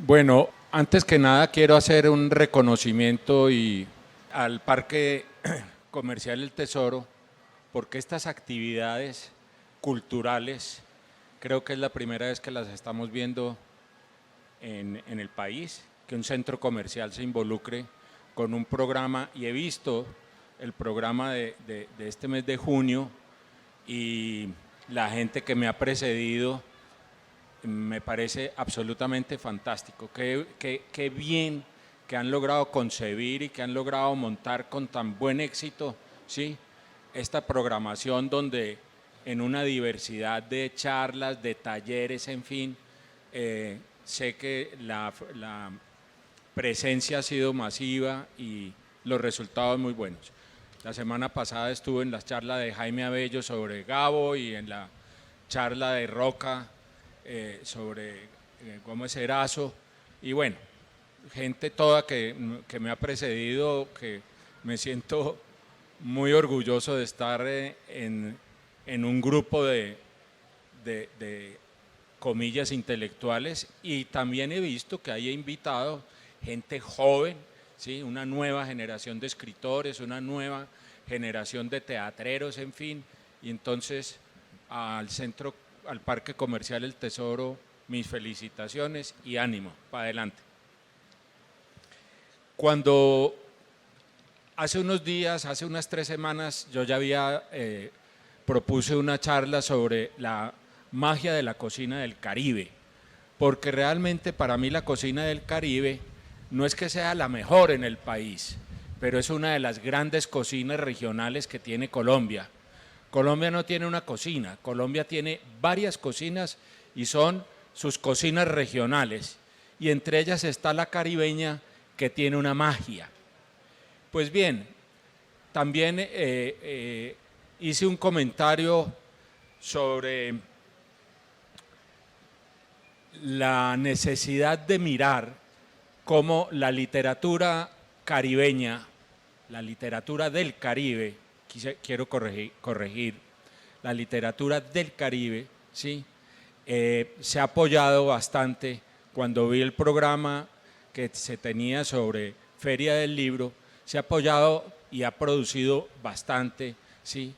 Bueno, antes que nada quiero hacer un reconocimiento al Parque Comercial El Tesoro, porque estas actividades culturales creo que es la primera vez que las estamos viendo en el país, que un centro comercial se involucre con un programa, y he visto el programa de este mes de junio y la gente que me ha precedido. Me parece absolutamente fantástico. Qué bien que han logrado concebir y que han logrado montar con tan buen éxito, ¿sí?, esta programación donde en una diversidad de charlas, de talleres, en fin, sé que la presencia ha sido masiva y los resultados muy buenos. La semana pasada estuve en la charla de Jaime Abello sobre Gabo y en la charla de Roca sobre Gómez Erazo, y bueno, gente toda que me ha precedido, que me siento muy orgulloso de estar en un grupo de comillas intelectuales, y también he visto que hay invitado gente joven, ¿sí?, una nueva generación de escritores, una nueva generación de teatreros, en fin, y entonces al Parque Comercial El Tesoro, mis felicitaciones y ánimo, para adelante. Cuando hace unos días, hace unas 3 semanas, yo ya había propuse una charla sobre la magia de la cocina del Caribe, porque realmente para mí la cocina del Caribe no es que sea la mejor en el país, pero es una de las grandes cocinas regionales que tiene Colombia. Colombia no tiene una cocina, Colombia tiene varias cocinas y son sus cocinas regionales, y entre ellas está la caribeña, que tiene una magia. Pues bien, también hice un comentario sobre la necesidad de mirar cómo la literatura caribeña, la literatura del Caribe, quiero corregir, la literatura del Caribe, ¿sí?, se ha apoyado bastante. Cuando vi el programa que se tenía sobre Feria del Libro, se ha apoyado y ha producido bastante, ¿sí?,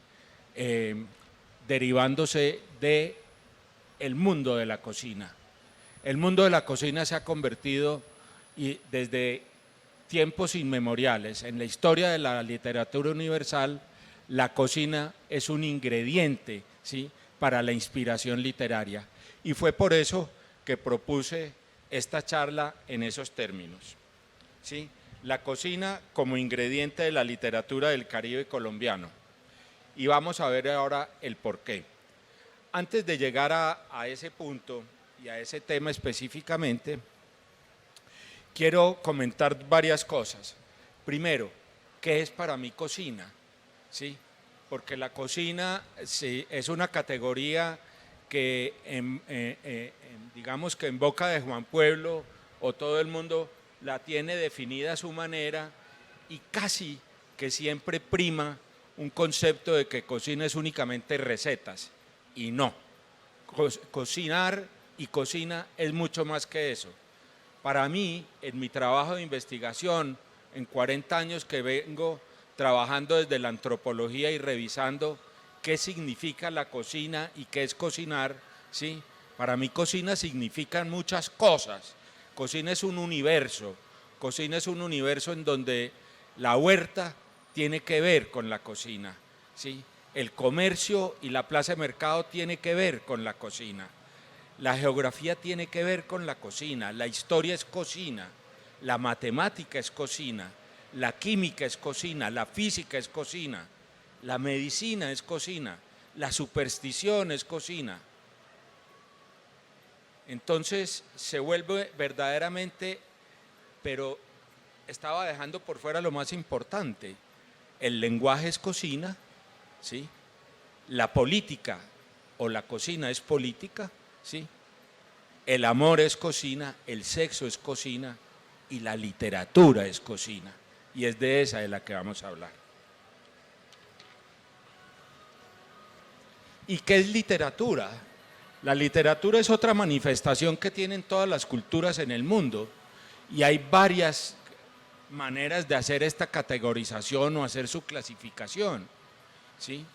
derivándose del mundo de la cocina. El mundo de la cocina se ha convertido, y desde tiempos inmemoriales, en la historia de la literatura universal, la cocina es un ingrediente, ¿sí?, para la inspiración literaria. Y fue por eso que propuse esta charla en esos términos, ¿sí?, la cocina como ingrediente de la literatura del Caribe colombiano. Y vamos a ver ahora el porqué. Antes de llegar a ese punto y a ese tema específicamente, quiero comentar varias cosas. Primero, ¿qué es para mí cocina? ¿Sí? Porque la cocina sí, es una categoría que digamos que en boca de Juan Pueblo o todo el mundo la tiene definida a su manera, y casi que siempre prima un concepto de que cocina es únicamente recetas, y no. Cocinar y cocina es mucho más que eso. Para mí, en mi trabajo de investigación, en 40 años que vengo trabajando desde la antropología y revisando qué significa la cocina y qué es cocinar, ¿sí?, para mí cocina significan muchas cosas. Cocina es un universo en donde la huerta tiene que ver con la cocina, ¿sí?, el comercio y la plaza de mercado tiene que ver con la cocina. La geografía tiene que ver con la cocina, la historia es cocina, la matemática es cocina, la química es cocina, la física es cocina, la medicina es cocina, la superstición es cocina. Entonces se vuelve verdaderamente, pero estaba dejando por fuera lo más importante. El lenguaje es cocina, ¿sí?, la política o la cocina es política, ¿sí?, el amor es cocina, el sexo es cocina y la literatura es cocina, y es de esa de la que vamos a hablar. ¿Y qué es literatura? La literatura es otra manifestación que tienen todas las culturas en el mundo y hay varias maneras de hacer esta categorización o hacer su clasificación, ¿sí?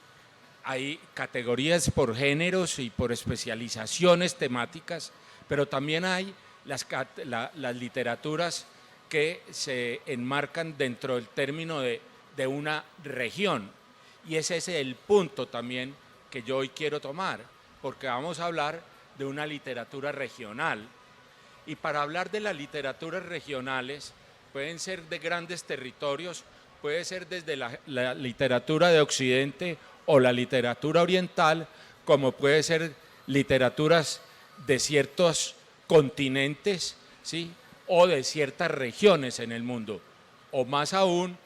Hay categorías por géneros y por especializaciones temáticas, pero también hay las literaturas que se enmarcan dentro del término de una región. Y ese es el punto también que yo hoy quiero tomar, porque vamos a hablar de una literatura regional. Y para hablar de las literaturas regionales, pueden ser de grandes territorios, puede ser desde la literatura de Occidente o la literatura oriental, como puede ser literaturas de ciertos continentes, ¿sí? O de ciertas regiones en el mundo, o más aún,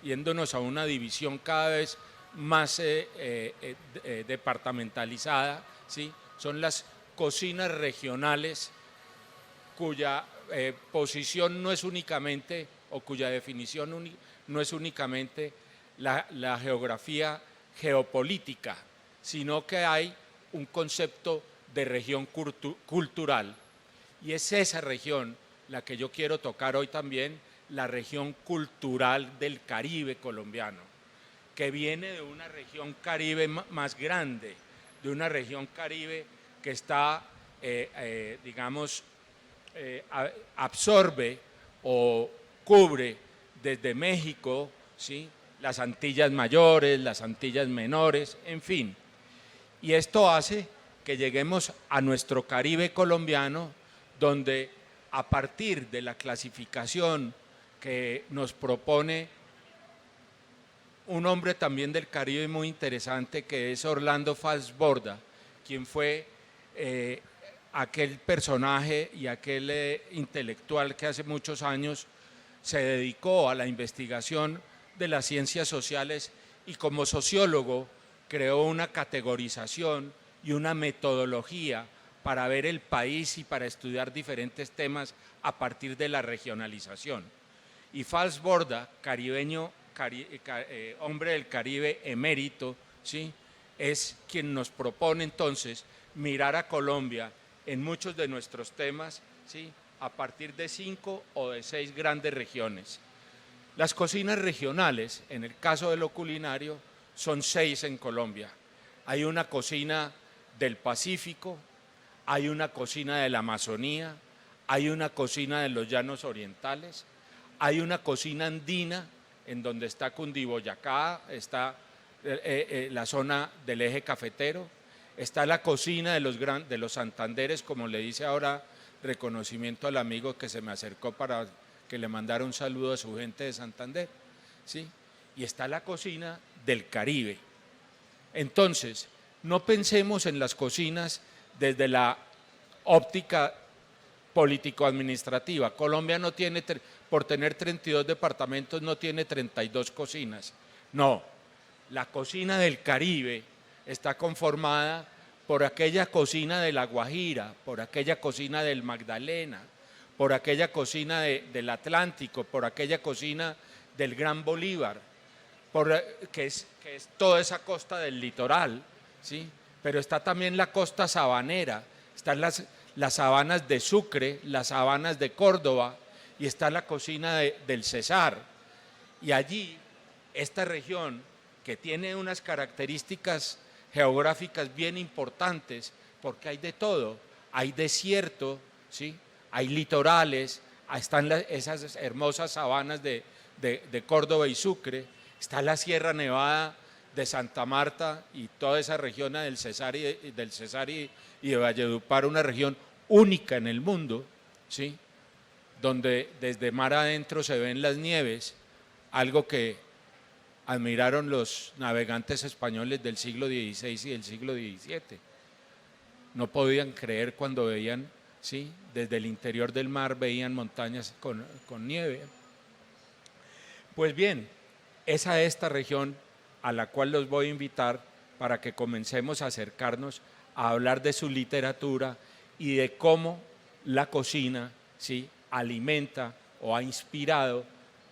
yéndonos a una división cada vez más departamentalizada, ¿sí? Son las cocinas regionales cuya posición no es únicamente, o cuya definición no es únicamente la geografía geopolítica, sino que hay un concepto de región cultural. Y es esa región la que yo quiero tocar hoy también, la región cultural del Caribe colombiano, que viene de una región Caribe más grande, de una región Caribe que está, digamos, absorbe o cubre desde México, ¿sí? Las Antillas Mayores, las Antillas Menores, en fin. Y esto hace que lleguemos a nuestro Caribe colombiano, donde a partir de la clasificación que nos propone un hombre también del Caribe muy interesante, que es Orlando Falsborda, quien fue aquel personaje y aquel intelectual que hace muchos años se dedicó a la investigación de las ciencias sociales y como sociólogo creó una categorización y una metodología para ver el país y para estudiar diferentes temas a partir de la regionalización. Y Falsborda, caribeño, hombre del Caribe emérito, ¿sí? Es quien nos propone entonces mirar a Colombia en muchos de nuestros temas, ¿sí? A partir de 5 o de 6 grandes regiones. Las cocinas regionales, en el caso de lo culinario, son 6 en Colombia. Hay una cocina del Pacífico, hay una cocina de la Amazonía, hay una cocina de los llanos orientales, hay una cocina andina, en donde está Cundiboyacá, está la zona del eje cafetero, está la cocina de los Santanderes, como le dice ahora, reconocimiento al amigo que se me acercó para que le mandara un saludo a su gente de Santander, ¿sí? Y está la cocina del Caribe. Entonces, no pensemos en las cocinas desde la óptica político-administrativa. Colombia no tiene, por tener 32 departamentos, no tiene 32 cocinas. No, la cocina del Caribe está conformada por aquella cocina de La Guajira, por aquella cocina del Magdalena, por aquella cocina del Atlántico, por aquella cocina del Gran Bolívar, que es toda esa costa del litoral, ¿sí? Pero está también la costa sabanera, están las sabanas de Sucre, las sabanas de Córdoba y está la cocina del Cesar. Y allí, esta región que tiene unas características geográficas bien importantes, porque hay de todo, hay desierto, ¿sí? Hay litorales, están esas hermosas sabanas de Córdoba y Sucre, está la Sierra Nevada de Santa Marta y toda esa región del Cesar y de Valledupar, una región única en el mundo, ¿sí? Donde desde mar adentro se ven las nieves, algo que admiraron los navegantes españoles del siglo XVI y del siglo XVII. No podían creer cuando veían, ¿sí? Desde el interior del mar veían montañas con nieve. Pues bien, esa es esta región a la cual los voy a invitar para que comencemos a acercarnos a hablar de su literatura y de cómo la cocina, ¿sí? Alimenta o ha inspirado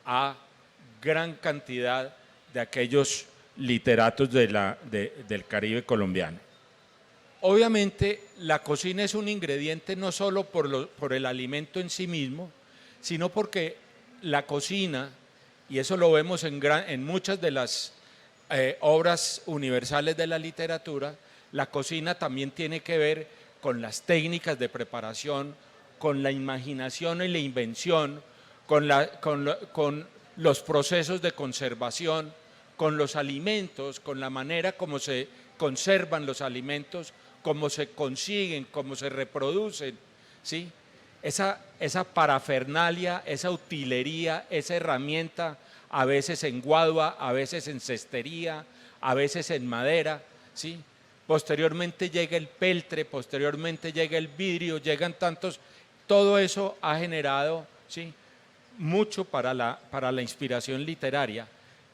a gran cantidad de aquellos literatos del Caribe colombiano. obviamente la cocina es un ingrediente no solo por el alimento en sí mismo, sino porque la cocina, y eso lo vemos en muchas de las obras universales de la literatura, la cocina también tiene que ver con las técnicas de preparación, con la imaginación y la invención, con los procesos de conservación, con los alimentos, con la manera como se conservan los alimentos, cómo se consiguen, cómo se reproducen, ¿sí? Esa parafernalia, esa utilería, esa herramienta, a veces en guadua, a veces en cestería, a veces en madera, ¿sí? Posteriormente llega el peltre, posteriormente llega el vidrio, llegan tantos, todo eso ha generado, ¿sí?, mucho para la inspiración literaria,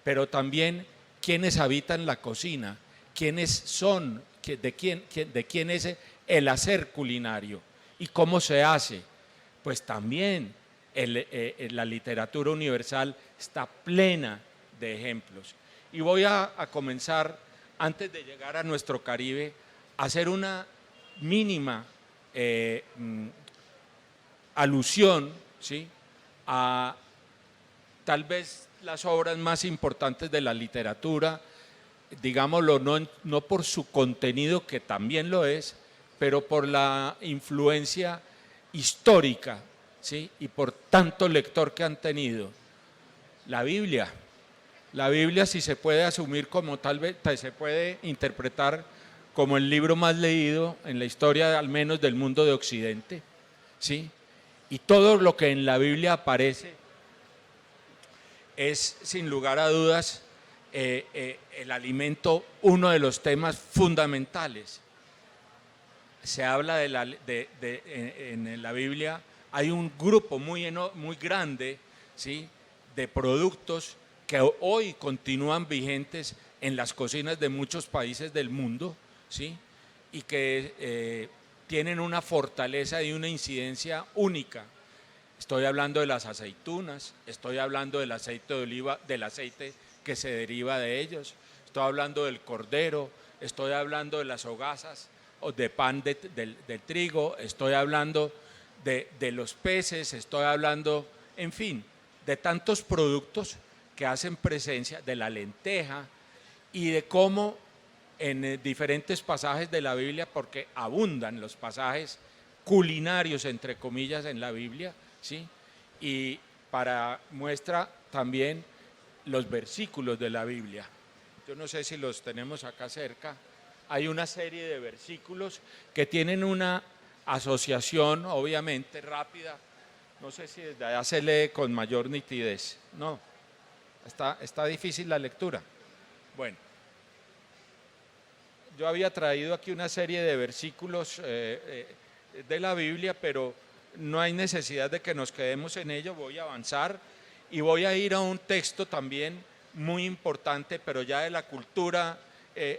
pero también quienes habitan la cocina, quiénes son, de quién es el hacer culinario y cómo se hace. Pues también la literatura universal está plena de ejemplos. Y voy a comenzar, antes de llegar a nuestro Caribe, a hacer una mínima alusión, ¿sí?, a tal vez las obras más importantes de la literatura, digámoslo, no por su contenido, que también lo es, pero por la influencia histórica, ¿sí?, y por tanto lector que han tenido. La Biblia, si se puede asumir como tal vez, se puede interpretar como el libro más leído en la historia, al menos del mundo de Occidente, ¿sí? Y todo lo que en la Biblia aparece es, sin lugar a dudas, el alimento, uno de los temas fundamentales. Se habla en la Biblia, hay un grupo muy grande, ¿sí?, de productos que hoy continúan vigentes en las cocinas de muchos países del mundo, ¿sí?, y que tienen una fortaleza y una incidencia única. Estoy hablando de las aceitunas, estoy hablando del aceite de oliva, del aceite que se deriva de ellos, estoy hablando del cordero, estoy hablando de las hogazas o de pan del trigo, estoy hablando de los peces, estoy hablando, en fin, de tantos productos que hacen presencia, de la lenteja, y de cómo en diferentes pasajes de la Biblia, porque abundan los pasajes culinarios, entre comillas, en la Biblia, ¿sí?, y para muestra también los versículos de la Biblia. Yo no sé si los tenemos acá cerca. Hay una serie de versículos que tienen una asociación, obviamente, rápida. No sé si desde allá se lee con mayor nitidez. No, está difícil la lectura. Bueno, yo había traído aquí una serie de versículos de la Biblia, pero no hay necesidad de que nos quedemos en ello. Voy a avanzar y voy a ir a un texto también muy importante, pero ya de la cultura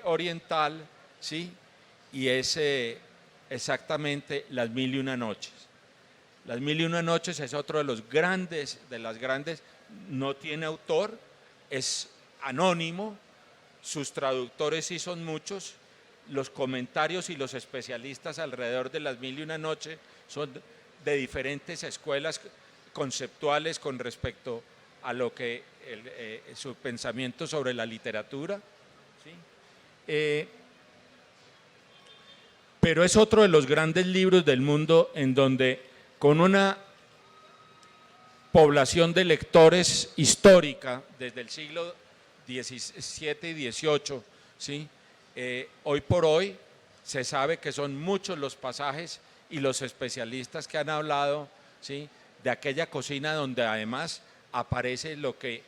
oriental, ¿sí?, y es exactamente Las Mil y Una Noches. Las Mil y Una Noches es otro de las grandes, no tiene autor, es anónimo, sus traductores sí son muchos, los comentarios y los especialistas alrededor de Las Mil y Una Noches son de diferentes escuelas conceptuales con respecto a lo que su pensamiento sobre la literatura, ¿sí? Pero es otro de los grandes libros del mundo en donde, con una población de lectores histórica desde el siglo XVII y XVIII, ¿sí?, hoy por hoy se sabe que son muchos los pasajes y los especialistas que han hablado, ¿sí?, de aquella cocina donde además aparece lo que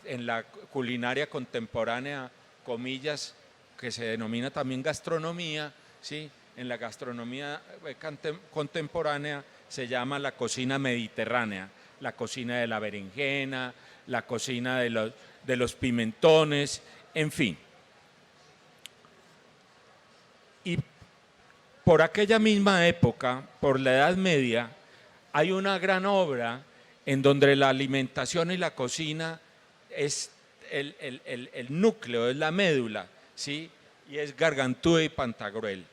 en la culinaria contemporánea, comillas, que se denomina también gastronomía, ¿sí?, en la gastronomía contemporánea se llama la cocina mediterránea, la cocina de la berenjena, la cocina de los pimentones, en fin. Y por aquella misma época, por la Edad Media, hay una gran obra en donde la alimentación y la cocina es el núcleo, es la médula, ¿sí?, y es Gargantúa y Pantagruel.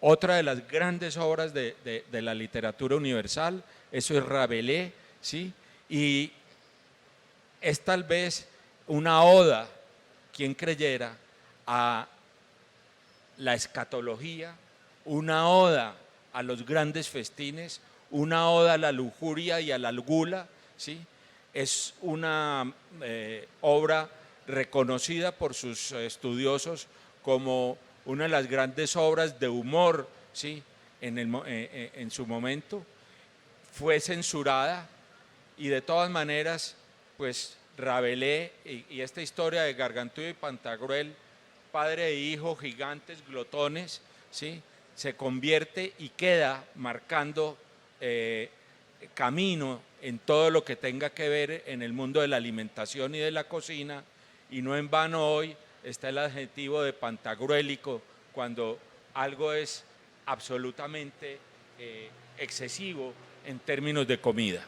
Otra de las grandes obras de la literatura universal, eso es Rabelais, ¿sí? Y es tal vez una oda, quien creyera, a la escatología, una oda a los grandes festines, una oda a la lujuria y a la gula, ¿sí? Es una obra reconocida por sus estudiosos como una de las grandes obras de humor, ¿sí? En su momento. Fue censurada y de todas maneras, pues Rabelais y esta historia de Gargantúa y Pantagruel, padre e hijo, gigantes, glotones, ¿sí? Se convierte y queda marcando camino en todo lo que tenga que ver en el mundo de la alimentación y de la cocina, y no en vano hoy está el adjetivo de pantagruélico cuando algo es absolutamente excesivo en términos de comida.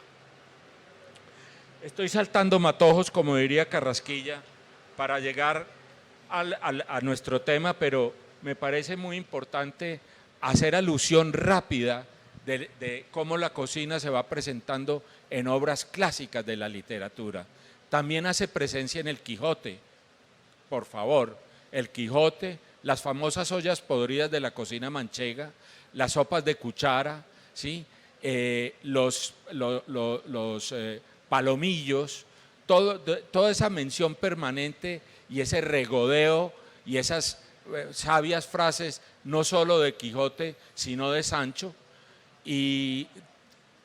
Estoy saltando matojos, como diría Carrasquilla, para llegar a nuestro tema, pero me parece muy importante hacer alusión rápida de cómo la cocina se va presentando en obras clásicas de la literatura. También hace presencia en el Quijote, por favor, el Quijote, las famosas ollas podridas de la cocina manchega, las sopas de cuchara, ¿sí? Los palomillos, toda esa mención permanente y ese regodeo y esas sabias frases, no solo de Quijote, sino de Sancho, y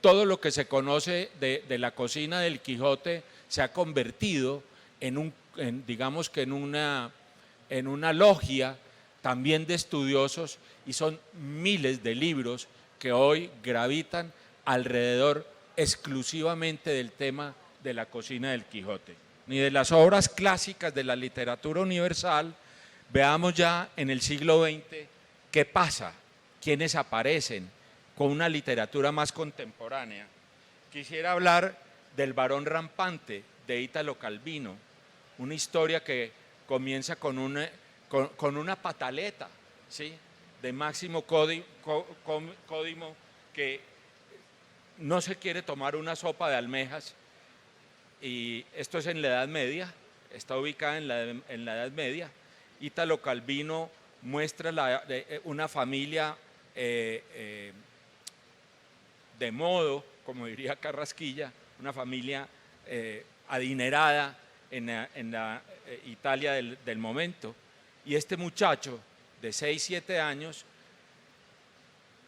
todo lo que se conoce de la cocina del Quijote se ha convertido digamos que en una logia también de estudiosos, y son miles de libros que hoy gravitan alrededor exclusivamente del tema de la cocina del Quijote. Ni de las obras clásicas de la literatura universal, veamos ya en el siglo XX qué pasa, quiénes aparecen con una literatura más contemporánea. Quisiera hablar del Barón Rampante de Ítalo Calvino, una historia que comienza con una pataleta, ¿sí? De Máximo Códimo, que no se quiere tomar una sopa de almejas, y esto es en la Edad Media, está ubicada en la Edad Media. Ítalo Calvino muestra una familia de modo, como diría Carrasquilla, una familia adinerada en la Italia del momento, y este muchacho de 6, 7 años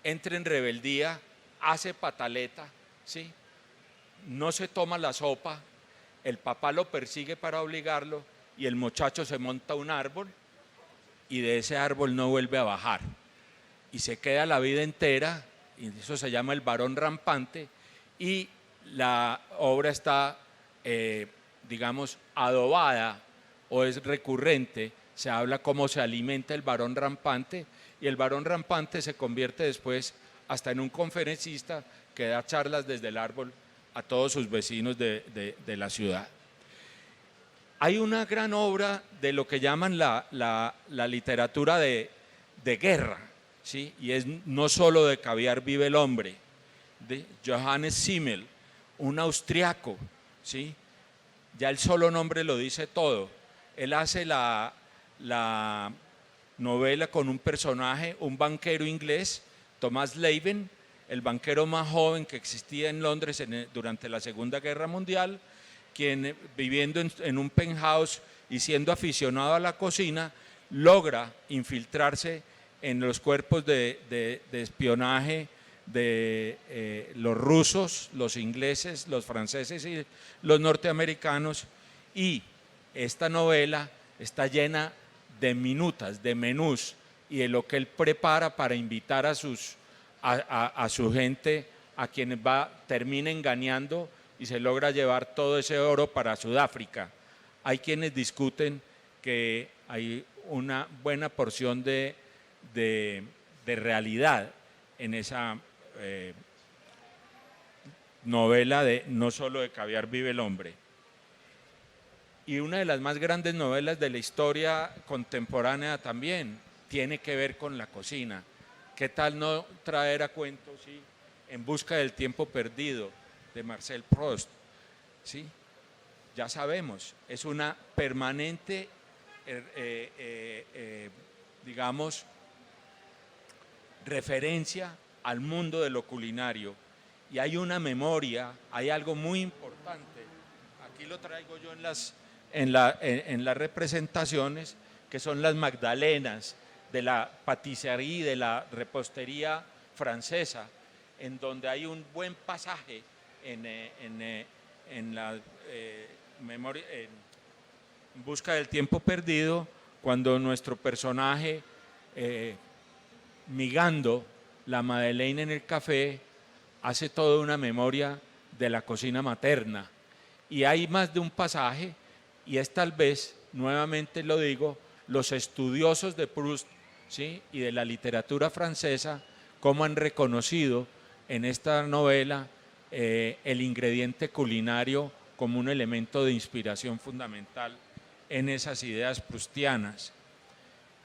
entra en rebeldía, hace pataleta, ¿sí? No se toma la sopa, el papá lo persigue para obligarlo y el muchacho se monta a un árbol y de ese árbol no vuelve a bajar y se queda la vida entera, y eso se llama El Barón Rampante, y la obra está digamos adobada o es recurrente, se habla cómo se alimenta el Barón Rampante, y el Barón Rampante se convierte después hasta en un conferencista que da charlas desde el árbol a todos sus vecinos de la ciudad. Hay una gran obra de lo que llaman la literatura de guerra, ¿sí? Y es No solo de caviar vive el hombre, de Johannes Simmel, un austriaco, ¿sí? Ya el solo nombre lo dice todo. Él hace la novela con un personaje, un banquero inglés, Thomas Leven, el banquero más joven que existía en Londres durante la Segunda Guerra Mundial, quien viviendo en un penthouse y siendo aficionado a la cocina, logra infiltrarse en los cuerpos de espionaje de los rusos, los ingleses, los franceses y los norteamericanos, y esta novela está llena de minutas, de menús y de lo que él prepara para invitar a su gente, a quienes termina engañando y se logra llevar todo ese oro para Sudáfrica. Hay quienes discuten que hay una buena porción de realidad en esa novela de No solo de caviar vive el hombre. Y una de las más grandes novelas de la historia contemporánea también tiene que ver con la cocina, ¿Qué tal no traer a cuento, sí, En busca del tiempo perdido, de Marcel Proust? ¿Sí? Ya sabemos, es una permanente, digamos, referencia al mundo de lo culinario. Y hay una memoria, hay algo muy importante. Aquí lo traigo yo en las representaciones, que son las magdalenas de la patisserie, de la repostería francesa, en donde hay un buen pasaje en la memoria, en busca del tiempo perdido, cuando nuestro personaje, migando la madeleine en el café, hace toda una memoria de la cocina materna. Y hay más de un pasaje, y es tal vez, nuevamente lo digo, los estudiosos de Proust, ¿sí?, y de la literatura francesa, cómo han reconocido en esta novela el ingrediente culinario como un elemento de inspiración fundamental en esas ideas proustianas.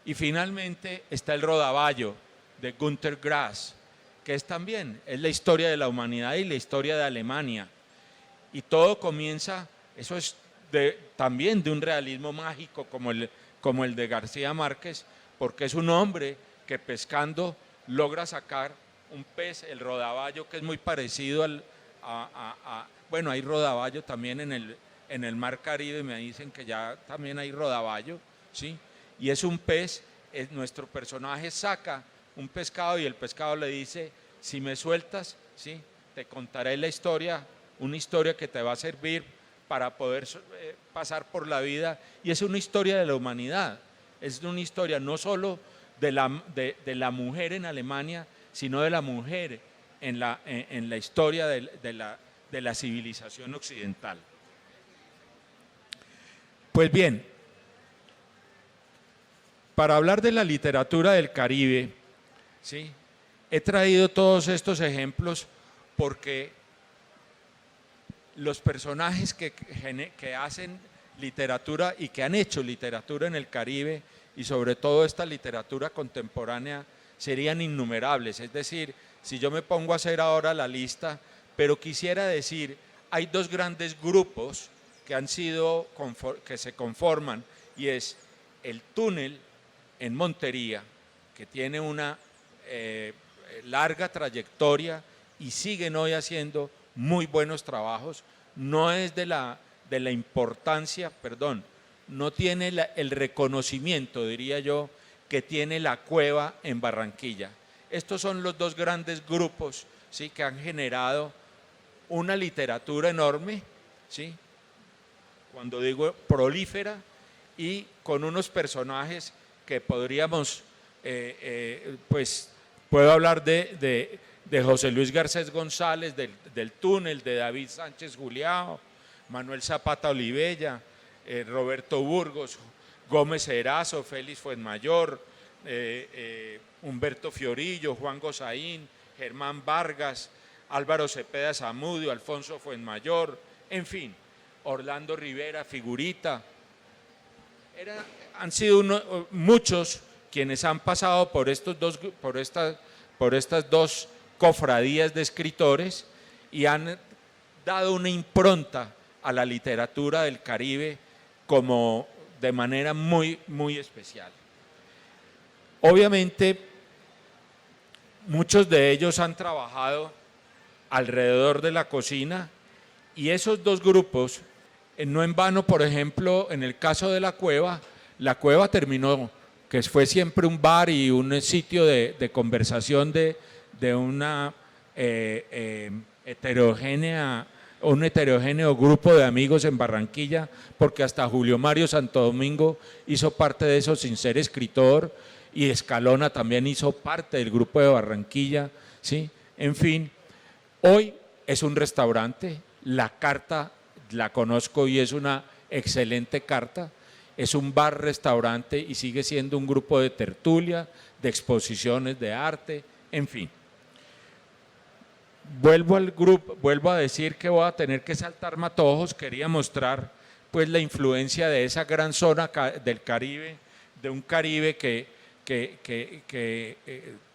Y finalmente está el Rodaballo de Günter Grass, que es también la historia de la humanidad y la historia de Alemania. Y todo comienza, eso es también de un realismo mágico como el de García Márquez, porque es un hombre que pescando logra sacar un pez, el rodaballo, que es muy parecido bueno, hay rodaballo también en el mar Caribe, me dicen que ya también hay rodaballo, ¿sí? Y es un pez, nuestro personaje saca un pescado y el pescado le dice: si me sueltas, ¿sí?, te contaré la historia, una historia que te va a servir para poder pasar por la vida. Y es una historia de la humanidad, es una historia no solo de la mujer en Alemania, sino de la mujer en la historia de la civilización occidental. Pues bien, para hablar de la literatura del Caribe, ¿sí?, he traído todos estos ejemplos porque los personajes que hacen literatura y que han hecho literatura en el Caribe, y sobre todo esta literatura contemporánea, serían innumerables. Es decir, si yo me pongo a hacer ahora la lista, pero quisiera decir, hay dos grandes grupos que se conforman, y es el Túnel en Montería, que tiene una larga trayectoria y siguen hoy haciendo muy buenos trabajos. No es de la importancia, no tiene el reconocimiento, diría yo, que tiene la Cueva en Barranquilla. Estos son los dos grandes grupos, ¿sí?, que han generado una literatura enorme, ¿sí?, cuando digo prolífera, y con unos personajes que podríamos, pues puedo hablar de José Luis Garcés González, del Túnel, de David Sánchez Juliao, Manuel Zapata Olivella, Roberto Burgos, Gómez Erazo, Félix Fuenmayor, Humberto Fiorillo, Juan Gozaín, Germán Vargas, Álvaro Cepeda Zamudio, Alfonso Fuenmayor, en fin, Orlando Rivera, Figurita. Han sido muchos quienes han pasado por estas dos cofradías de escritores y han dado una impronta a la literatura del Caribe como de manera muy, muy especial. Obviamente, muchos de ellos han trabajado alrededor de la cocina, y esos dos grupos, no en vano, por ejemplo, en el caso de la Cueva terminó, que fue siempre un bar y un sitio de conversación de una un heterogéneo grupo de amigos en Barranquilla, porque hasta Julio Mario Santo Domingo hizo parte de eso sin ser escritor, y Escalona también hizo parte del grupo de Barranquilla, ¿sí? En fin, hoy es un restaurante, la carta la conozco y es una excelente carta, es un bar-restaurante y sigue siendo un grupo de tertulia, de exposiciones de arte, en fin. Vuelvo a decir que voy a tener que saltar matojos. Quería mostrar pues la influencia de esa gran zona del Caribe, de un Caribe que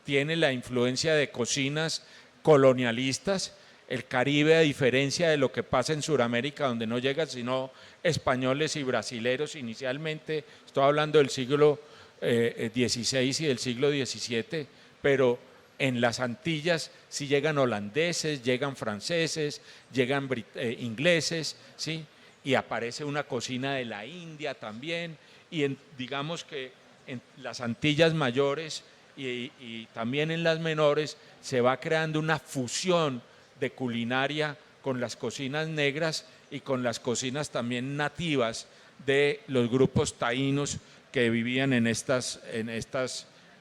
tiene la influencia de cocinas colonialistas. El Caribe, a diferencia de lo que pasa en Sudamérica, donde no llegan sino españoles y brasileros inicialmente, estoy hablando del siglo XVI y del siglo XVII, pero en las Antillas sí llegan holandeses, llegan franceses, llegan ingleses, ¿sí? Y aparece una cocina de la India también, y digamos que en las Antillas mayores y también en las menores se va creando una fusión de culinaria con las cocinas negras y con las cocinas también nativas de los grupos taínos que vivían en estas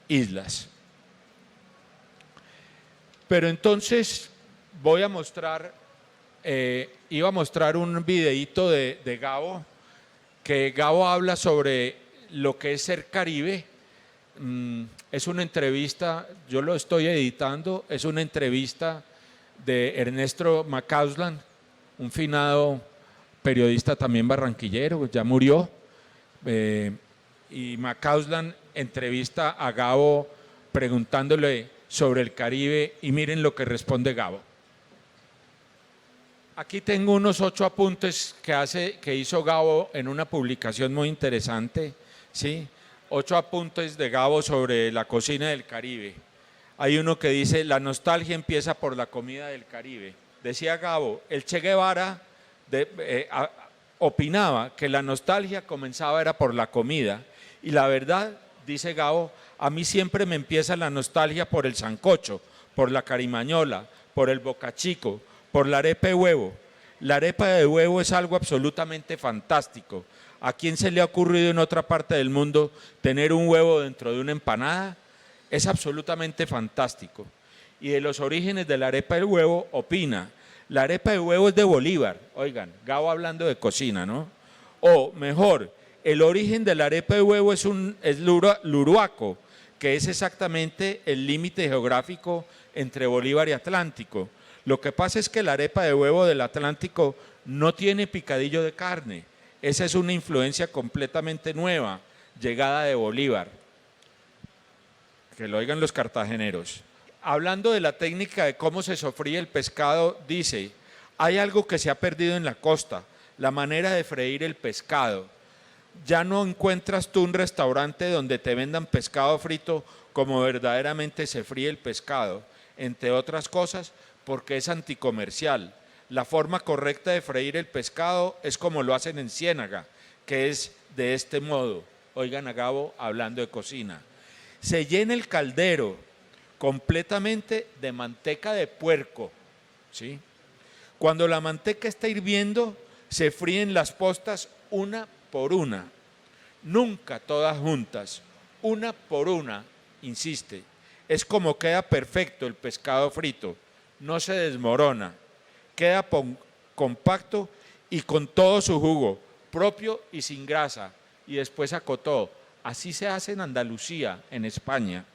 islas. Pero entonces voy a mostrar, iba a mostrar un videíto de Gabo, que Gabo habla sobre lo que es ser Caribe. Es una entrevista, yo lo estoy editando, es una entrevista de Ernesto Macausland, un finado periodista también barranquillero, ya murió, y Macausland entrevista a Gabo preguntándole sobre el Caribe y miren lo que responde Gabo. Aquí tengo unos 8 apuntes que hizo Gabo en una publicación muy interesante, ¿sí? 8 apuntes de Gabo sobre la cocina del Caribe. Hay uno que dice, la nostalgia empieza por la comida del Caribe. Decía Gabo, el Che Guevara opinaba que la nostalgia comenzaba era por la comida. Y la verdad, dice Gabo, a mí siempre me empieza la nostalgia por el sancocho, por la carimañola, por el bocachico, por la arepa de huevo. La arepa de huevo es algo absolutamente fantástico. ¿A quién se le ha ocurrido en otra parte del mundo tener un huevo dentro de una empanada? Es absolutamente fantástico. Y de los orígenes de la arepa del huevo, opina, la arepa de huevo es de Bolívar. Oigan, Gabo hablando de cocina, ¿no? O mejor, el origen de la arepa de huevo es Luruaco, que es exactamente el límite geográfico entre Bolívar y Atlántico. Lo que pasa es que la arepa de huevo del Atlántico no tiene picadillo de carne. Esa es una influencia completamente nueva, llegada de Bolívar. Que lo oigan los cartageneros. Hablando de la técnica de cómo se sofríe el pescado, dice, hay algo que se ha perdido en la costa, la manera de freír el pescado. Ya no encuentras tú un restaurante donde te vendan pescado frito como verdaderamente se fríe el pescado, entre otras cosas porque es anticomercial. La forma correcta de freír el pescado es como lo hacen en Ciénaga, que es de este modo. Oigan a Gabo hablando de cocina. Se llena el caldero completamente de manteca de puerco, ¿sí? Cuando la manteca está hirviendo, se fríen las postas una por una, nunca todas juntas, una por una, insiste. Es como queda perfecto el pescado frito, no se desmorona, queda compacto y con todo su jugo, propio y sin grasa. Y después acotó, así se hace en Andalucía, en España.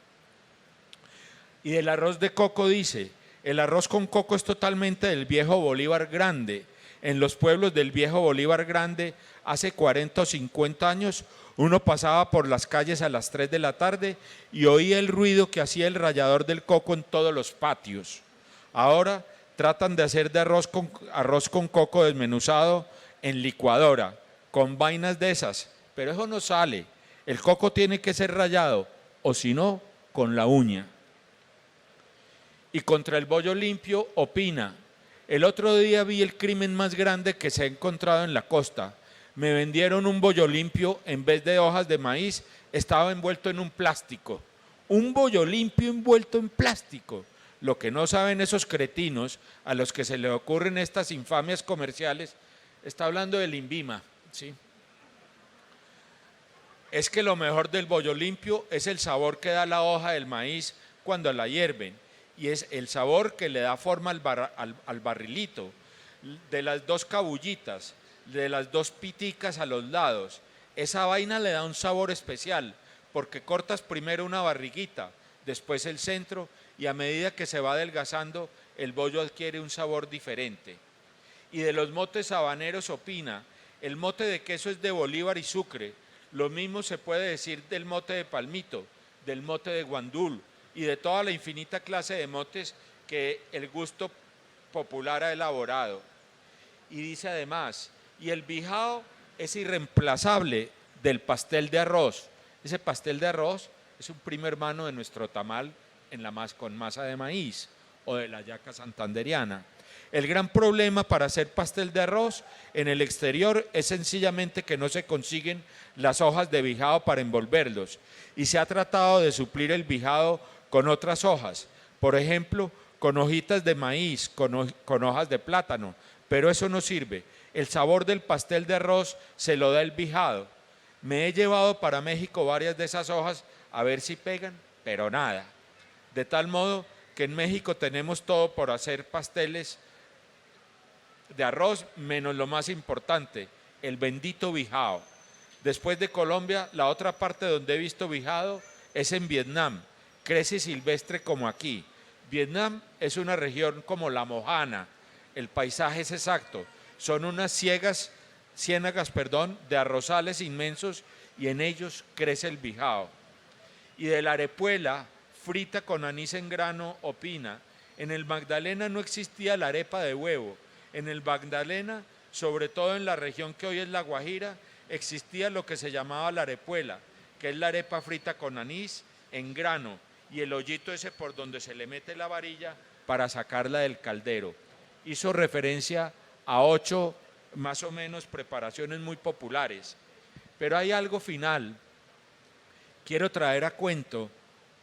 Y del arroz de coco dice, el arroz con coco es totalmente del viejo Bolívar Grande. En los pueblos del viejo Bolívar Grande, hace 40 o 50 años, uno pasaba por las calles a las 3 de la tarde y oía el ruido que hacía el rallador del coco en todos los patios. Ahora tratan de hacer de arroz con coco desmenuzado en licuadora, con vainas de esas, pero eso no sale. El coco tiene que ser rallado, o si no, con la uña. Y contra el bollo limpio opina, el otro día vi el crimen más grande que se ha encontrado en la costa. Me vendieron un bollo limpio, en vez de hojas de maíz, estaba envuelto en un plástico. Un bollo limpio envuelto en plástico. Lo que no saben esos cretinos a los que se les ocurren estas infamias comerciales, está hablando del INVIMA, ¿sí? Es que lo mejor del bollo limpio es el sabor que da la hoja del maíz cuando la hierven, y es el sabor que le da forma al barrilito, de las 2 cabullitas, de las 2 piticas a los lados. Esa vaina le da un sabor especial, porque cortas primero una barriguita, después el centro, y a medida que se va adelgazando, el bollo adquiere un sabor diferente. Y de los motes habaneros opina, el mote de queso es de Bolívar y Sucre. Lo mismo se puede decir del mote de Palmito, del mote de Guandul, y de toda la infinita clase de motes que el gusto popular ha elaborado. Y dice además, y el bijao es irreemplazable del pastel de arroz. Ese pastel de arroz es un primo hermano de nuestro tamal con masa de maíz o de la yaca santanderiana. El gran problema para hacer pastel de arroz en el exterior es sencillamente que no se consiguen las hojas de bijao para envolverlos y se ha tratado de suplir el bijao con otras hojas, por ejemplo, con hojitas de maíz, con hojas de plátano, pero eso no sirve. El sabor del pastel de arroz se lo da el bijao. Me he llevado para México varias de esas hojas a ver si pegan, pero nada. De tal modo que en México tenemos todo por hacer pasteles de arroz, menos lo más importante, el bendito bijao. Después de Colombia, la otra parte donde he visto bijao es en Vietnam. Crece silvestre como aquí. Vietnam es una región como la Mojana. El paisaje es exacto. Son unas ciénagas de arrozales inmensos y en ellos crece el bijao. Y de la arepuela, frita con anís en grano o pina, en el Magdalena no existía la arepa de huevo. En el Magdalena, sobre todo en la región que hoy es La Guajira, existía lo que se llamaba la arepuela, que es la arepa frita con anís en grano y el hoyito ese por donde se le mete la varilla para sacarla del caldero. Hizo referencia a 8 más o menos preparaciones muy populares. Pero hay algo final. Quiero traer a cuento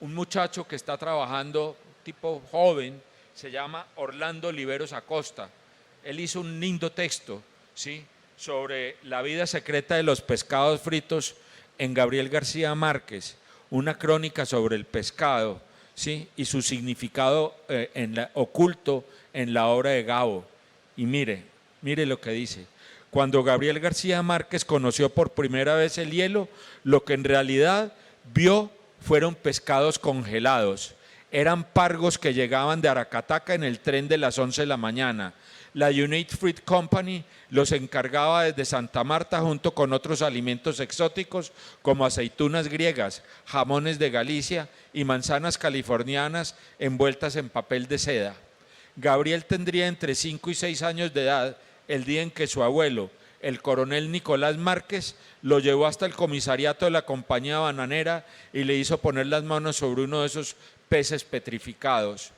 un muchacho que está trabajando, tipo joven, se llama Orlando Oliveros Acosta. Él hizo un lindo texto, ¿sí?, sobre la vida secreta de los pescados fritos en Gabriel García Márquez, una crónica sobre el pescado, ¿sí?, y su significado oculto en la obra de Gabo. Y mire lo que dice. Cuando Gabriel García Márquez conoció por primera vez el hielo, lo que en realidad vio fueron pescados congelados. Eran pargos que llegaban de Aracataca en el tren de las 11 de la mañana. La United Fruit Company los encargaba desde Santa Marta junto con otros alimentos exóticos como aceitunas griegas, jamones de Galicia y manzanas californianas envueltas en papel de seda. Gabriel tendría entre 5 y 6 años de edad el día en que su abuelo, el coronel Nicolás Márquez, lo llevó hasta el comisariato de la compañía bananera y le hizo poner las manos sobre uno de esos peces petrificados.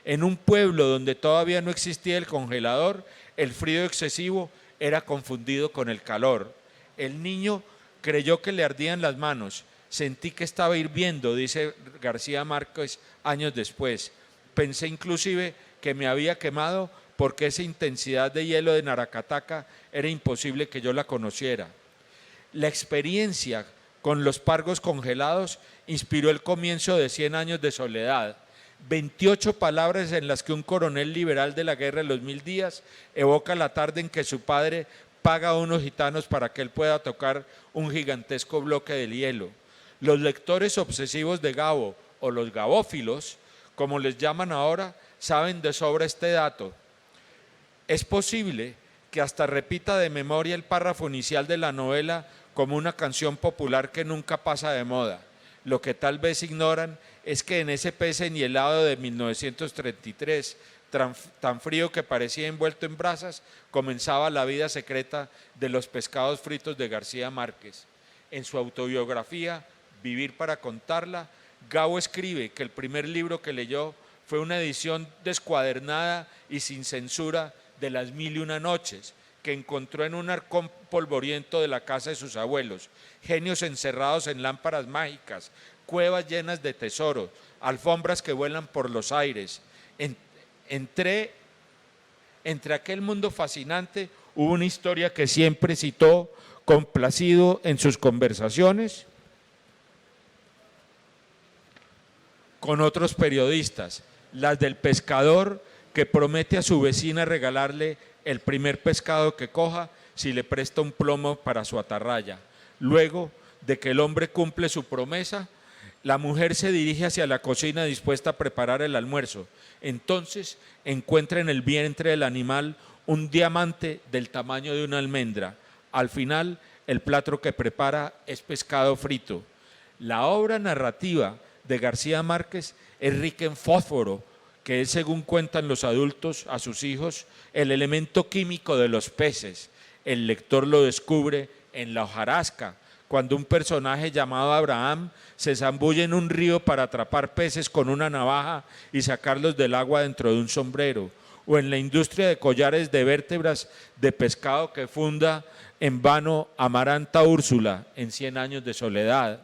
En un pueblo donde todavía no existía el congelador, el frío excesivo era confundido con el calor. El niño creyó que le ardían las manos. Sentí que estaba hirviendo, dice García Márquez años después. Pensé inclusive que me había quemado porque esa intensidad de hielo de Naracataca era imposible que yo la conociera. La experiencia con los pargos congelados inspiró el comienzo de 100 años de soledad. 28 palabras en las que un coronel liberal de la Guerra de los 1000 días evoca la tarde en que su padre paga a unos gitanos para que él pueda tocar un gigantesco bloque de hielo. Los lectores obsesivos de Gabo, o los gabófilos, como les llaman ahora, saben de sobra este dato. Es posible que hasta repita de memoria el párrafo inicial de la novela como una canción popular que nunca pasa de moda. Lo que tal vez ignoran es que en ese pez enhielado de 1933, tan frío que parecía envuelto en brasas, comenzaba la vida secreta de los pescados fritos de García Márquez. En su autobiografía, Vivir para contarla, Gabo escribe que el primer libro que leyó fue una edición descuadernada y sin censura de Las 1001 noches, que encontró en un arcón polvoriento de la casa de sus abuelos, genios encerrados en lámparas mágicas, cuevas llenas de tesoros, alfombras que vuelan por los aires. Entre aquel mundo fascinante hubo una historia que siempre citó complacido en sus conversaciones con otros periodistas, las del pescador que promete a su vecina regalarle el primer pescado que coja si le presta un plomo para su atarraya. Luego de que el hombre cumple su promesa, la mujer se dirige hacia la cocina dispuesta a preparar el almuerzo. Entonces encuentra en el vientre del animal un diamante del tamaño de una almendra. Al final, el plato que prepara es pescado frito. La obra narrativa de García Márquez es rica en fósforo, que es, según cuentan los adultos a sus hijos, el elemento químico de los peces. El lector lo descubre en la hojarasca, cuando un personaje llamado Abraham se zambulle en un río para atrapar peces con una navaja y sacarlos del agua dentro de un sombrero, o en la industria de collares de vértebras de pescado que funda en vano Amaranta Úrsula en 100 años de soledad.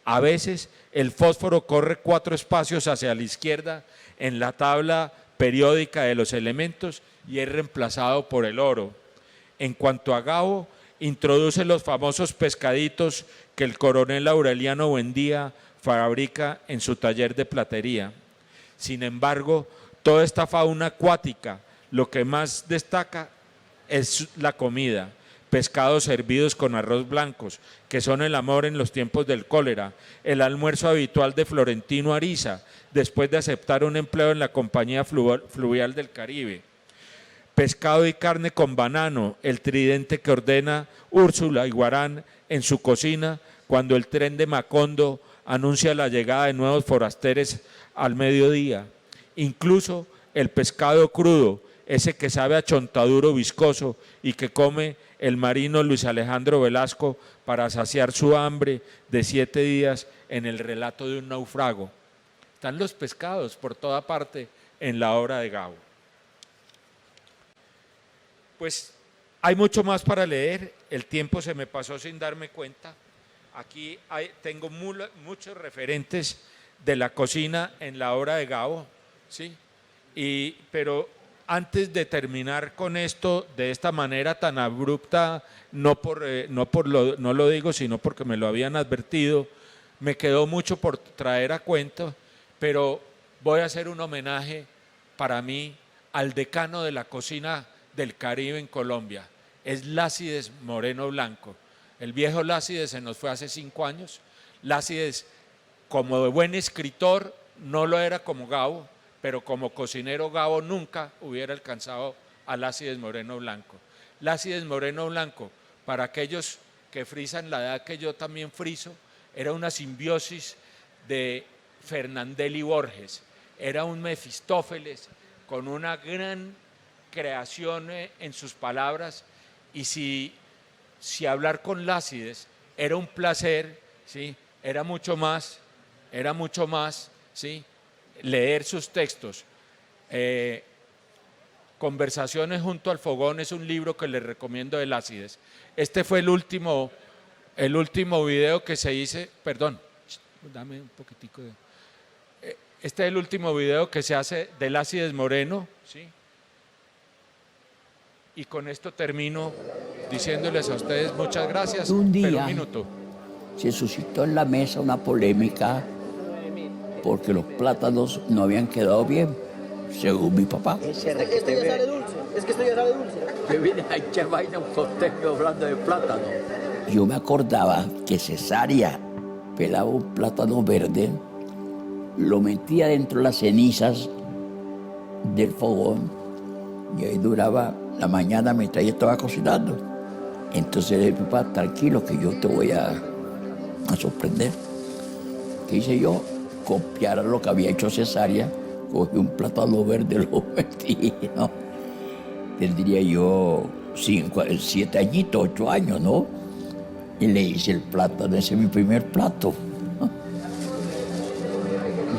A veces el fósforo corre 4 espacios hacia la izquierda en la tabla periódica de los elementos y es reemplazado por el oro. En cuanto a Gabo, introduce los famosos pescaditos que el coronel Aureliano Buendía fabrica en su taller de platería. Sin embargo, toda esta fauna acuática, lo que más destaca es la comida. Pescados servidos con arroz blancos, que son el amor en los tiempos del cólera, el almuerzo habitual de Florentino Ariza, después de aceptar un empleo en la Compañía Fluvial del Caribe. Pescado y carne con banano, el tridente que ordena Úrsula y Guarán en su cocina cuando el tren de Macondo anuncia la llegada de nuevos forasteros al mediodía. Incluso el pescado crudo, ese que sabe a chontaduro viscoso y que come el marino Luis Alejandro Velasco para saciar su hambre de 7 días en el relato de un naufrago. Están los pescados por toda parte en la obra de Gabo. Pues hay mucho más para leer, el tiempo se me pasó sin darme cuenta. Aquí tengo muchos referentes de la cocina en la obra de Gabo, ¿sí? Pero antes de terminar con esto de esta manera tan abrupta, no lo digo, sino porque me lo habían advertido, me quedó mucho por traer a cuento, pero voy a hacer un homenaje para mí al decano de la cocina del Caribe en Colombia, es Lácides Moreno Blanco. El viejo Lácides se nos fue hace 5 años. Lácides, como buen escritor, no lo era como Gabo, pero como cocinero Gabo nunca hubiera alcanzado a Lácides Moreno Blanco. Lácides Moreno Blanco, para aquellos que frisan la edad que yo también friso, era una simbiosis de Fernandelli Borges, era un Mefistófeles con una gran creación en sus palabras, y si hablar con Lácides era un placer, ¿sí? era mucho más, ¿sí? leer sus textos. Conversaciones junto al fogón es un libro que les recomiendo de Lácides. Este fue el último video que se hizo, perdón, dame un poquitico de... Este es el último video que se hace de Lácides Moreno, ¿sí? Y con esto termino diciéndoles a ustedes muchas gracias. Un día pero un minuto. se suscitó en la mesa una polémica porque los plátanos no habían quedado bien, según mi papá. Esto ya sale dulce, es que esto ya sale dulce. Me vine a echar vaina un costeño hablando de plátano. Yo me acordaba que Cesárea pelaba un plátano verde, lo metía dentro de las cenizas del fogón y ahí duraba la mañana mientras ella estaba cocinando. Entonces le dije, papá, tranquilo que yo te voy a sorprender. ¿Qué hice yo? Copiar lo que había hecho Cesárea, cogí un plátano verde, lo metí, ¿no? Tendría yo 7 añitos, 8 años, ¿no? Y le hice el plátano, ese es mi primer plato.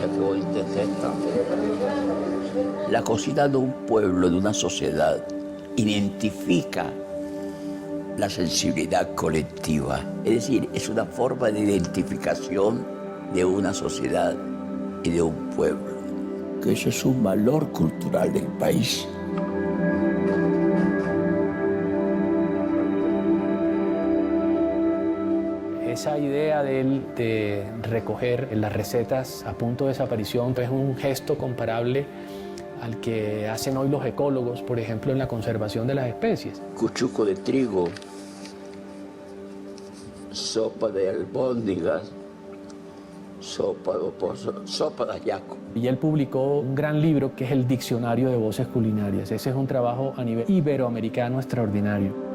Ya que hoy te acepta. La cocina de un pueblo, de una sociedad, identifica la sensibilidad colectiva. Es decir, es una forma de identificación de una sociedad y de un pueblo. Que eso es un valor cultural del país. Esa idea de recoger las recetas a punto de desaparición es un gesto comparable al que hacen hoy los ecólogos, por ejemplo, en la conservación de las especies. Cuchuco de trigo, sopa de albóndigas, sopa de ajiaco. Y él publicó un gran libro que es el Diccionario de Voces Culinarias. Ese es un trabajo a nivel iberoamericano extraordinario.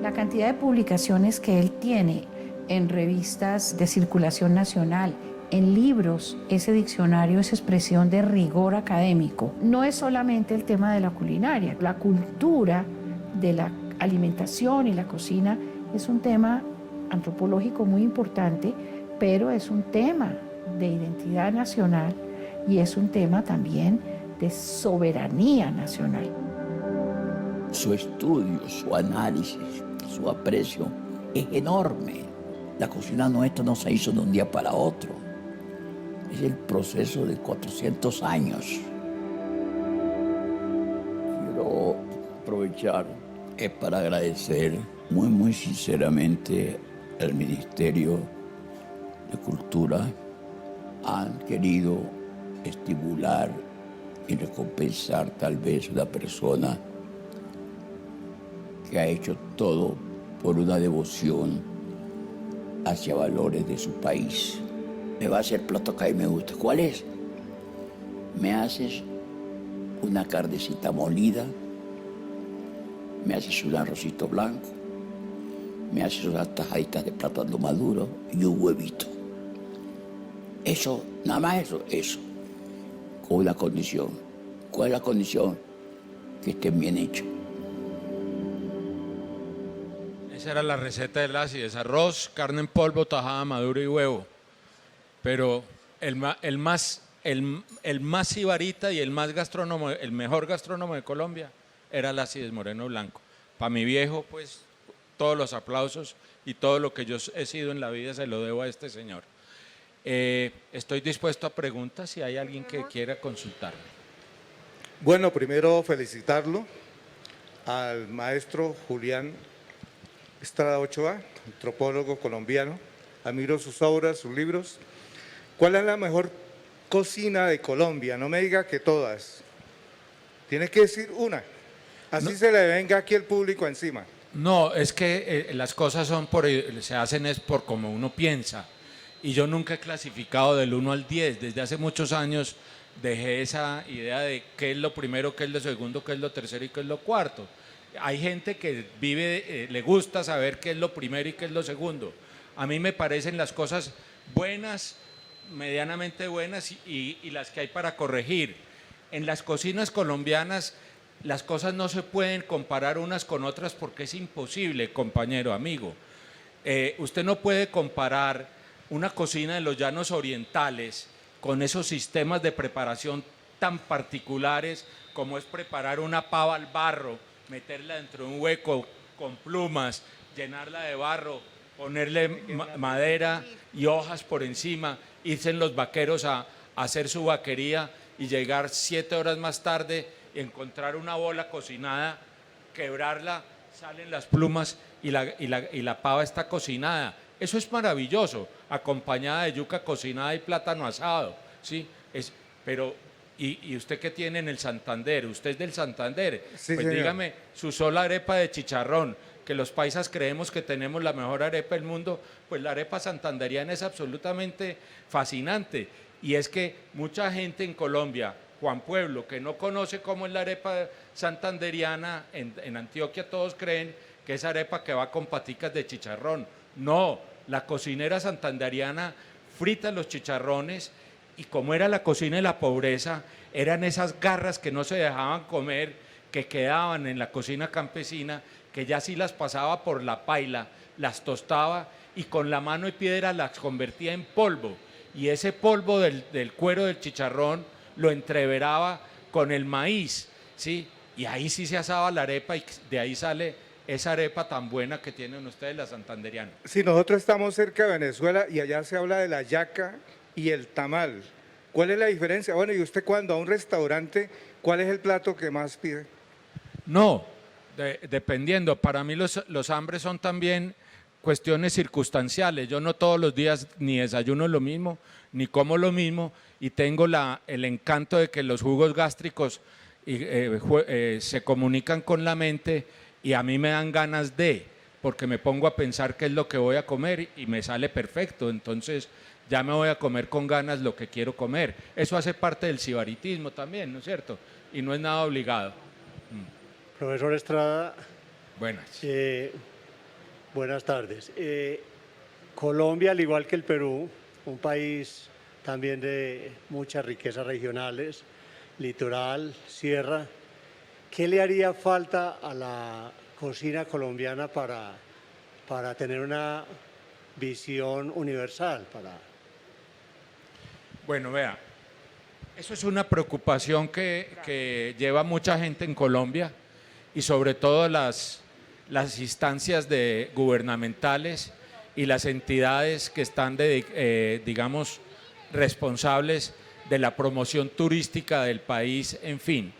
La cantidad de publicaciones que él tiene en revistas de circulación nacional, en libros, ese diccionario es expresión de rigor académico. No es solamente el tema de la culinaria, la cultura de la alimentación y la cocina es un tema antropológico muy importante, pero es un tema de identidad nacional y es un tema también de soberanía nacional. Su estudio, su análisis, su aprecio es enorme. La cocina nuestra no se hizo de un día para otro. Es el proceso de 400 años. Quiero aprovechar para agradecer muy sinceramente al Ministerio de Cultura. Han querido estimular y recompensar tal vez a una persona que ha hecho todo por una devoción hacia valores de su país. Me va a hacer plato que a mí me gusta. ¿Cuál es? Me haces una carnecita molida, me haces un arrocito blanco, me haces unas tajaditas de plátano maduro y un huevito. Eso, nada más eso, con una condición. ¿Cuál es la condición? Que estén bien hechos. Esa era la receta del ácido, arroz, carne en polvo, tajada madura y huevo. Pero el más sibarita y el más gastrónomo, el mejor gastrónomo de Colombia era el Ácides Moreno Blanco. Para mi viejo, pues, todos los aplausos y todo lo que yo he sido en la vida se lo debo a este señor. Estoy dispuesto a preguntas si hay alguien que quiera consultarme. Bueno, primero felicitarlo al maestro Julián Estrada Ochoa, antropólogo colombiano. Admiro sus obras, sus libros. ¿Cuál es la mejor cocina de Colombia? No me diga que todas. Tiene que decir una. Así no se le venga aquí el público encima. No, es que las cosas se hacen es por como uno piensa. Y yo nunca he clasificado del 1 al 10. Desde hace muchos años dejé esa idea de qué es lo primero, qué es lo segundo, qué es lo tercero y qué es lo cuarto. Hay gente que le gusta saber qué es lo primero y qué es lo segundo. A mí me parecen las cosas buenas, medianamente buenas y las que hay para corregir. En las cocinas colombianas las cosas no se pueden comparar unas con otras porque es imposible, compañero, amigo. Usted no puede comparar una cocina de los llanos orientales con esos sistemas de preparación tan particulares como es preparar una pava al barro, meterla dentro de un hueco con plumas, llenarla de barro, ponerle madera y hojas por encima, irse en los vaqueros a hacer su vaquería y llegar 7 horas más tarde y encontrar una bola cocinada, quebrarla, salen las plumas y la pava está cocinada. Eso es maravilloso, acompañada de yuca cocinada y plátano asado, ¿sí? Pero, ¿y usted qué tiene en el Santander? ¿Usted es del Santander? Sí, pues señor. dígame, su sola arepa de chicharrón, que los paisas creemos que tenemos la mejor arepa del mundo, pues la arepa santanderiana es absolutamente fascinante. Y es que mucha gente en Colombia, Juan Pueblo, que no conoce cómo es la arepa santanderiana, en Antioquia todos creen que es arepa que va con paticas de chicharrón. No, la cocinera santanderiana frita los chicharrones y como era la cocina de la pobreza, eran esas garras que no se dejaban comer, que quedaban en la cocina campesina, que ya sí las pasaba por la paila, las tostaba y con la mano y piedra las convertía en polvo. Y ese polvo del cuero del chicharrón lo entreveraba con el maíz, ¿sí? Y ahí sí se asaba la arepa y de ahí sale esa arepa tan buena que tienen ustedes, la santanderiana. Si nosotros estamos cerca de Venezuela y allá se habla de la yaca y el tamal, ¿cuál es la diferencia? Bueno, y usted cuando a un restaurante, ¿cuál es el plato que más pide? No, dependiendo. Para mí los hambres son también cuestiones circunstanciales. Yo no todos los días ni desayuno lo mismo, ni como lo mismo, y tengo el encanto de que los jugos gástricos se comunican con la mente y a mí me dan ganas porque me pongo a pensar qué es lo que voy a comer y me sale perfecto. Entonces ya me voy a comer con ganas lo que quiero comer. Eso hace parte del sibaritismo también, ¿no es cierto? Y no es nada obligado. Profesor Estrada, Buenas. buenas tardes. Colombia, al igual que el Perú, un país también de muchas riquezas regionales, litoral, sierra. ¿Qué le haría falta a la cocina colombiana para tener una visión universal? Bueno, vea, eso es una preocupación que lleva mucha gente en Colombia y sobre todo las instancias gubernamentales y las entidades que están, digamos, responsables de la promoción turística del país, en fin.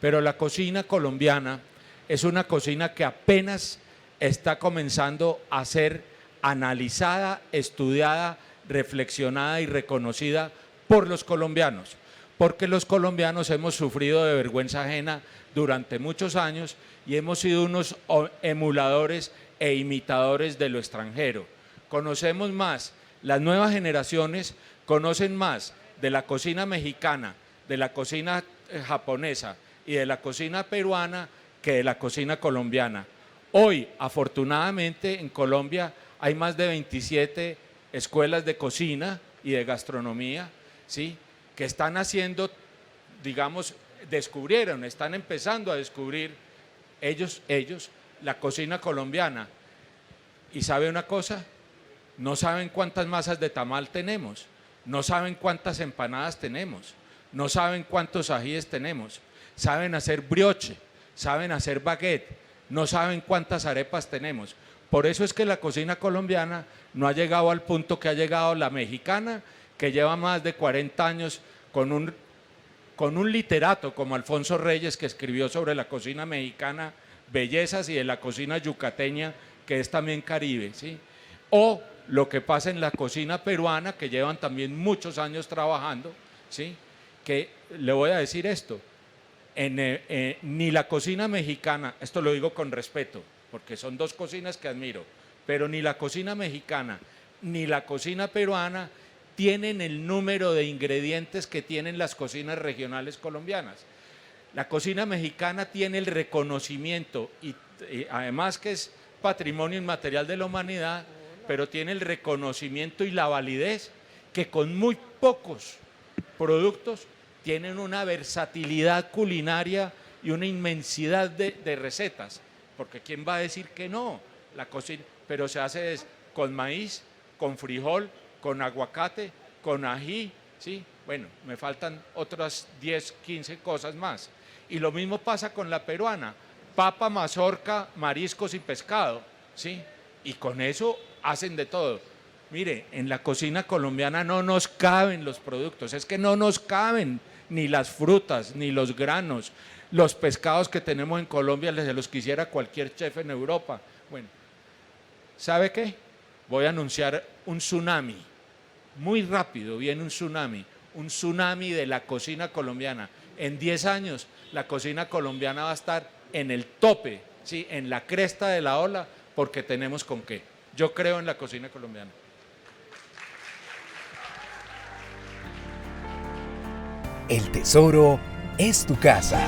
Pero la cocina colombiana es una cocina que apenas está comenzando a ser analizada, estudiada, reflexionada y reconocida por los colombianos, porque los colombianos hemos sufrido de vergüenza ajena durante muchos años y hemos sido unos emuladores e imitadores de lo extranjero. Conocemos más, las nuevas generaciones conocen más de la cocina mexicana, de la cocina japonesa y de la cocina peruana que de la cocina colombiana. Hoy, afortunadamente, en Colombia hay más de 27 escuelas de cocina y de gastronomía, ¿sí?, que están haciendo, digamos, están empezando a descubrir ellos la cocina colombiana. ¿Y sabe una cosa? No saben cuántas masas de tamal tenemos, no saben cuántas empanadas tenemos, no saben cuántos ajíes tenemos, saben hacer brioche, saben hacer baguette, no saben cuántas arepas tenemos. Por eso es que la cocina colombiana no ha llegado al punto que ha llegado la mexicana, que lleva más de 40 años con un literato como Alfonso Reyes, que escribió sobre la cocina mexicana bellezas, y de la cocina yucateña, que es también Caribe, ¿sí? O lo que pasa en la cocina peruana, que llevan también muchos años trabajando, ¿sí? Que le voy a decir esto, ni la cocina mexicana, esto lo digo con respeto, porque son dos cocinas que admiro, pero ni la cocina mexicana ni la cocina peruana tienen el número de ingredientes que tienen las cocinas regionales colombianas. La cocina mexicana tiene el reconocimiento y además que es patrimonio inmaterial de la humanidad, pero tiene el reconocimiento y la validez que con muy pocos productos tienen una versatilidad culinaria y una inmensidad de recetas, porque ¿quién va a decir que no? La cocina, pero se hace con maíz, con frijol, con aguacate, con ají, ¿sí? Bueno, me faltan otras 10, 15 cosas más. Y lo mismo pasa con la peruana, papa, mazorca, mariscos y pescado, ¿sí? Y con eso hacen de todo. Mire, en la cocina colombiana no nos caben los productos, es que no nos caben ni las frutas, ni los granos, los pescados que tenemos en Colombia, se los quisiera cualquier chef en Europa. Bueno, ¿sabe qué? Voy a anunciar un tsunami, muy rápido viene un tsunami de la cocina colombiana. En 10 años la cocina colombiana va a estar en el tope, ¿sí?, en la cresta de la ola, porque tenemos con qué. Yo creo en la cocina colombiana. El tesoro es tu casa.